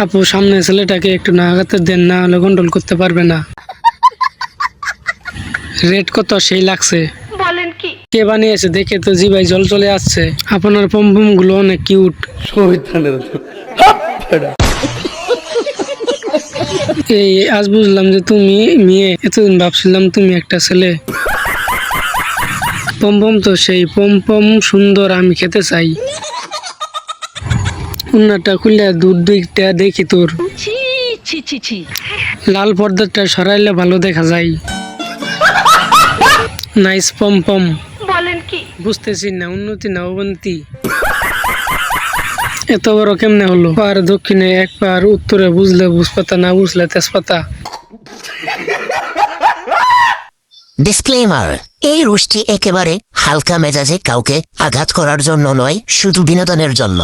আপু সামনে ছেলেটাকে একটু নাগাতে দেন, না হলে কন্ট্রোল করতে পারবে না। রেট কত সেই লাগছে? বলেন কি? কে বানিয়েছে দেখে তো জিভায় জল চলে আসছে। আপনার পম্পম গুলো অনেক কিউট। এই আজ বুঝলাম যে তুমি মেয়ে, এতদিন ভাবছিলাম তুমি একটা ছেলে। পম্পম তো সেই পম্পম সুন্দর, আমি খেতে চাই। উন্নাটা খুললে দুধ দিকটা দেখি তোর। ছি ছি ছি ছি। লাল পর্দাটা সরাইলে ভালো দেখা যায়। নাইস পম্পম। বলেন কি? বুঝতেছি না উন্নতি না অবনতি। এত বড় কেমনে হলো? পার দক্ষিণে এক পার, উত্তরে বুঝলে বুঝপাতা, না বুঝলে তেজপাতা। ডিসক্লেমার, এই রুশটি একেবারে হালকা মেজাজে কাউকে আঘাত করার জন্য নয়, শুধু বিনোদনের জন্য।